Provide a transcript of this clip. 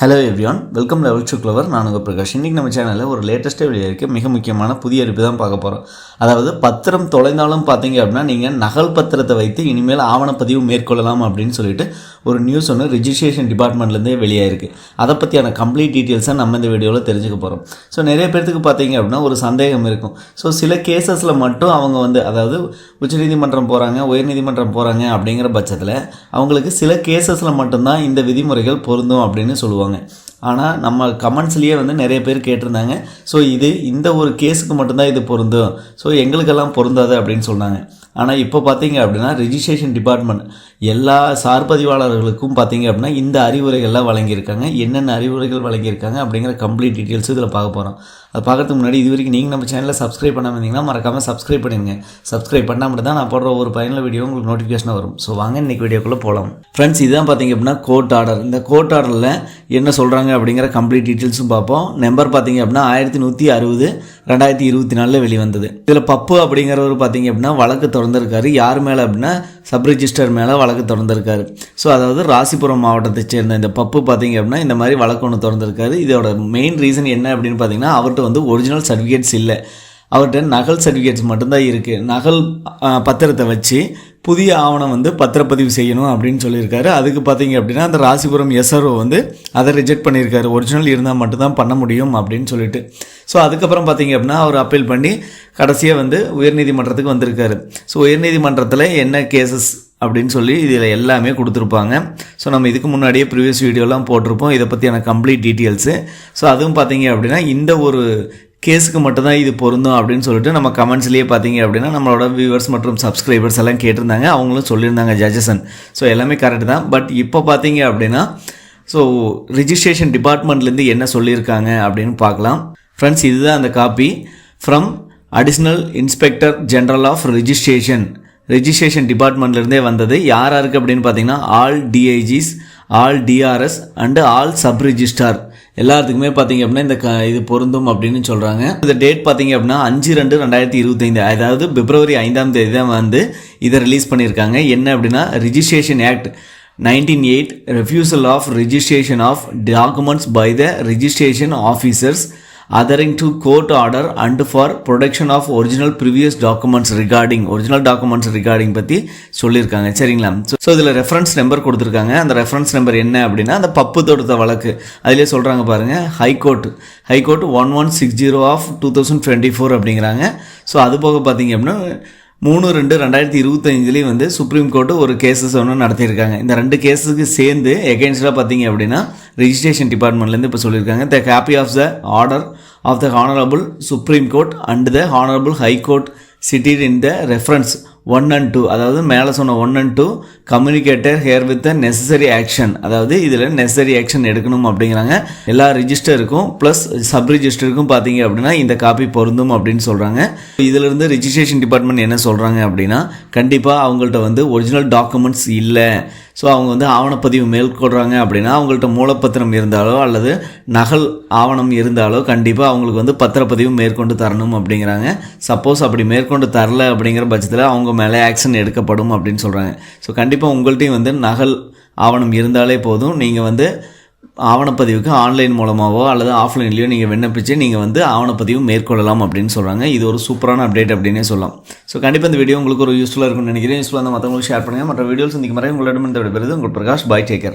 Hello everyone, welcome level to clever. நான் உங்கள் பிரகாஷ். இன்றைக்கி நம்ம சேனலில் ஒரு லேட்டஸ்ட்டாக வெளியே மிக முக்கியமான புதிய அறிவிப்பு தான் பார்க்க போகிறோம். அதாவது பத்திரம் தொலைந்தாலும் பார்த்தீங்க அப்படின்னா நீங்கள் நகல் பத்திரத்தை வைத்து இனிமேல் ஆவணப்பதிவு மேற்கொள்ளலாம் அப்படின்னு சொல்லிட்டு ஒரு நியூஸ் ஒன்று ரிஜிஸ்ட்ரேஷன் டிபார்ட்மெண்ட்லேருந்தே வெளியாயிருக்கு. அதை பற்றியான கம்ப்ளீட் டீட்டெயில்ஸை நம்ம இந்த வீடியோவில் தெரிஞ்சுக்க போகிறோம். ஸோ நிறைய பேர்த்துக்கு பார்த்தீங்க அப்படின்னா ஒரு சந்தேகம் இருக்கும். ஸோ சில கேசஸில் மட்டும் அவங்க அதாவது உச்சநீதிமன்றம் போகிறாங்க, உயர்நீதிமன்றம் போகிறாங்க அப்படிங்கிற பட்சத்தில் அவங்களுக்கு சில கேசஸில் மட்டும்தான் இந்த விதிமுறைகள் பொருந்தும் அப்படின்னு சொல்லுவாங்க. ஆனால் நம்ம கமெண்ட்ஸ்லேயே நிறைய பேர் கேட்டிருந்தாங்க. ஸோ இந்த ஒரு கேஸுக்கு மட்டும்தான் இது பொருந்தும், ஸோ எங்களுக்கெல்லாம் பொருந்தாது அப்படின்னு சொன்னாங்க. ஆனால் இப்போ பார்த்தீங்க அப்படின்னா ரிஜிஸ்ட்ரேஷன் டிபார்ட்மெண்ட் எல்லா சார்பதிவாளர்களுக்கும் பார்த்தீங்க அப்படின்னா இந்த அறிவுரைகள்லாம் வழங்கியிருக்காங்க. என்னென்ன அறிவுரைகள் வழங்கியிருக்காங்க அப்படிங்கிற கம்ப்ளீட் டீட்டெயில்ஸ் இதில் பார்க்க போகிறோம். அது பார்க்கறதுக்கு முன்னாடி இது வரைக்கும் நீங்கள் நம்ம சேனலில் சப்ஸ்கிரைப் பண்ணாமல் இருந்தீங்கன்னா மறக்காமல் சப்ஸ்கிரைப் பண்ணிடுங்க. சப்ஸ்கிரைப் பண்ணால் மட்டும் தான் நான் போடுற ஒரு பயனுள்ள வீடியோ உங்களுக்கு நோட்டிஃபிகேஷன் வரும். ஸோ வாங்க இன்றைக்கி வீடியோக்குள்ளே போகலாம். ஃப்ரெண்ட்ஸ், இதுதான் பார்த்தீங்க அப்படின்னா கோர்ட் ஆர்டர். இந்த கோர்ட் ஆர்டரில் என்ன சொல்கிறாங்க அப்படிங்கிற கம்ப்ளீட் டீட்டெயில்ஸும் பார்ப்போம். நம்பர் பார்த்தீங்க அப்படின்னா 1160 2024 வெளிவந்தது. இதில் பப்பு அப்படிங்கிறவர் பார்த்தீங்க அப்படின்னா வழக்கு தொடர்ந்திருக்காரு. யார் மேலே அப்படின்னா சப் ரிஜிஸ்டர் மேலே வழக்கு தொடர்ந்திருக்காரு. ஸோ அதாவது ராசிபுரம் மாவட்டத்தை சேர்ந்த இந்த பப்பு பார்த்தீங்க அப்படின்னா இந்த மாதிரி வழக்கு ஒன்று தொடர்ந்திருக்காரு. இதோட மெயின் ரீசன் என்ன அப்படின்னு பார்த்தீங்கன்னா அவர்கிட்ட ஒரிஜினல் சர்டிஃபிகேட்ஸ் இல்லை, அவர்கிட்ட நகல் சர்டிஃபிகேட்ஸ் மட்டும்தான் இருக்குது. நகல் பத்திரத்தை வச்சு புதிய ஆவணம் பத்திரப்பதிவு செய்யணும் அப்படின்னு சொல்லியிருக்காரு. அதுக்கு பார்த்தீங்க அப்படின்னா அந்த ராசிபுரம் எஸ்ஆர்ஓ அதை ரிஜெக்ட் பண்ணியிருக்காரு. ஒரிஜினல் இருந்தால் மட்டும்தான் பண்ண முடியும் அப்படின்னு சொல்லிட்டு. ஸோ அதுக்கப்புறம் பார்த்தீங்க அப்படின்னா அவர் அப்பீல் பண்ணி கடைசியாக உயர்நீதிமன்றத்துக்கு வந்திருக்காரு. ஸோ உயர்நீதிமன்றத்தில் என்ன கேசஸ் அப்படின்னு சொல்லி இதில் எல்லாமே கொடுத்துருப்பாங்க. ஸோ நம்ம இதுக்கு முன்னாடியே ப்ரீவியஸ் வீடியோலாம் போட்டிருப்போம் இதை பற்றியான கம்ப்ளீட் டீட்டெயில்ஸு. ஸோ அதுவும் பார்த்தீங்க அப்படின்னா இந்த ஒரு கேஸுக்கு மட்டும்தான் இது பொருந்தும் அப்படின்னு சொல்லிட்டு நம்ம கமெண்ட்ஸ்லேயே பார்த்தீங்க அப்படின்னா நம்மளோட வியூவர்ஸ் மற்றும் சப்ஸ்கிரைபர்ஸ் எல்லாம் கேட்டிருந்தாங்க. அவங்களும் சொல்லியிருந்தாங்க ஜட்ஜஸன். ஸோ எல்லாமே கரெக்டு தான். பட் இப்போ பார்த்தீங்க அப்படின்னா ஸோ ரிஜிஸ்ட்ரேஷன் டிபார்ட்மெண்ட்லேருந்து என்ன சொல்லியிருக்காங்க அப்படின்னு பார்க்கலாம். ஃப்ரெண்ட்ஸ், இதுதான் அந்த copy from additional inspector general of registration டிபார்ட்மெண்ட்லேருந்தே வந்தது. யாருக்கு அப்படின்னு பார்த்தீங்கன்னா all DIGs, all DRs and all sub registrar எல்லாத்துக்குமே பார்த்தீங்க அப்படின்னா இது பொருந்தும் அப்படின்னு சொல்கிறாங்க. இந்த டேட் பார்த்தீங்க அப்படின்னா 5/2/2025, அதாவது பிப்ரவரி 5ஆம் தேதி தான் இதை ரிலீஸ் பண்ணியிருக்காங்க. என்ன அப்படின்னா registration act 1908 refusal of registration of documents by the registration officers adhering to court order and for production of original previous documents regarding பற்றி சொல்லியிருக்காங்க. சரிங்களா? ஸோ இதில் ரெஃபரன்ஸ் நம்பர் கொடுத்துருக்காங்க. அந்த ரெஃபரன்ஸ் நம்பர் என்ன அப்படின்னா அந்த பப்பு தொடுத்த வழக்கு அதிலே சொல்கிறாங்க பாருங்கள். ஹைகோர்ட் 1160 of 2024 அப்படிங்கிறாங்க. ஸோ அது போக பார்த்தீங்க அப்படின்னா 3/2/2025 சுப்ரீம் கோர்ட்டு ஒரு கேஸஸ் நடத்தியிருக்காங்க. இந்த 2 கேஸுக்கு சேர்ந்து எகெயின்ஸ்டாக பார்த்தீங்க அப்படின்னா ரிஜிஸ்ட்ரேஷன் டிபார்ட்மெண்ட்லேருந்து இப்போ சொல்லியிருக்காங்க the copy of the order of the honourable supreme court and the honourable high court cited in the reference 1 and 2, அதாவது மேலே சொன்ன 1 and 2 communicated here with the necessary action, அதாவது இதில் நெசசரி ஆக்ஷன் எடுக்கணும் அப்படிங்கிறாங்க. எல்லா ரிஜிஸ்டருக்கும் ப்ளஸ் சப் ரிஜிஸ்டருக்கும் பார்த்தீங்க அப்படின்னா இந்த காப்பி பொருந்தும் அப்படின்னு சொல்கிறாங்க. இதிலிருந்து ரிஜிஸ்ட்ரேஷன் டிபார்ட்மெண்ட் என்ன சொல்கிறாங்க அப்படின்னா கண்டிப்பாக அவங்கள்ட்ட ஒரிஜினல் டாக்குமெண்ட்ஸ் இல்லை. ஸோ அவங்க ஆவணப்பதிவு மேற்கொள்கிறாங்க அப்படின்னா அவங்கள்ட்ட மூலப்பத்திரம் இருந்தாலோ அல்லது நகல் ஆவணம் இருந்தாலோ கண்டிப்பாக அவங்களுக்கு பத்திரப்பதிவு மேற்கொண்டு தரணும் அப்படிங்கிறாங்க. சப்போஸ் அப்படி மேற்கொண்டு தரல அப்படிங்கிற பட்சத்தில் அவங்க மேலே ஆக்ஷன் எடுக்கப்படும் அப்படின்னு சொல்கிறாங்க. ஸோ கண்டிப்பாக உங்கள்கிட்டையும் நகல் ஆவணம் இருந்தாலே போதும், நீங்கள் ஆவணப்பதிவுக்கு ஆன்லைன் மூலமாகவோ அல்லது ஆஃப்லைன்லேயோ நீங்கள் விண்ணப்பிச்சு நீங்கள் ஆவணப்பதிவு மேற்கொள்ளலாம் அப்படின்னு சொல்கிறாங்க. இது ஒரு சூப்பரான அப்டேட் அப்படின்னே சொல்லலாம். ஸோ கண்டிப்பாக இந்த வீடியோ உங்களுக்கு ஒரு யூஸ்ஃபுல்லாக இருக்கும்னு நினைக்கிறேன். யூஸ்ஃபுல்லாக மற்றவங்களுக்கு ஷேர் பண்ணுங்கள். மற்ற வீடியோஸ் சந்திக்கும் வரை உங்களிடம் இந்த விடைபெறுவது உங்கள் பிரகாஷ். By, take care.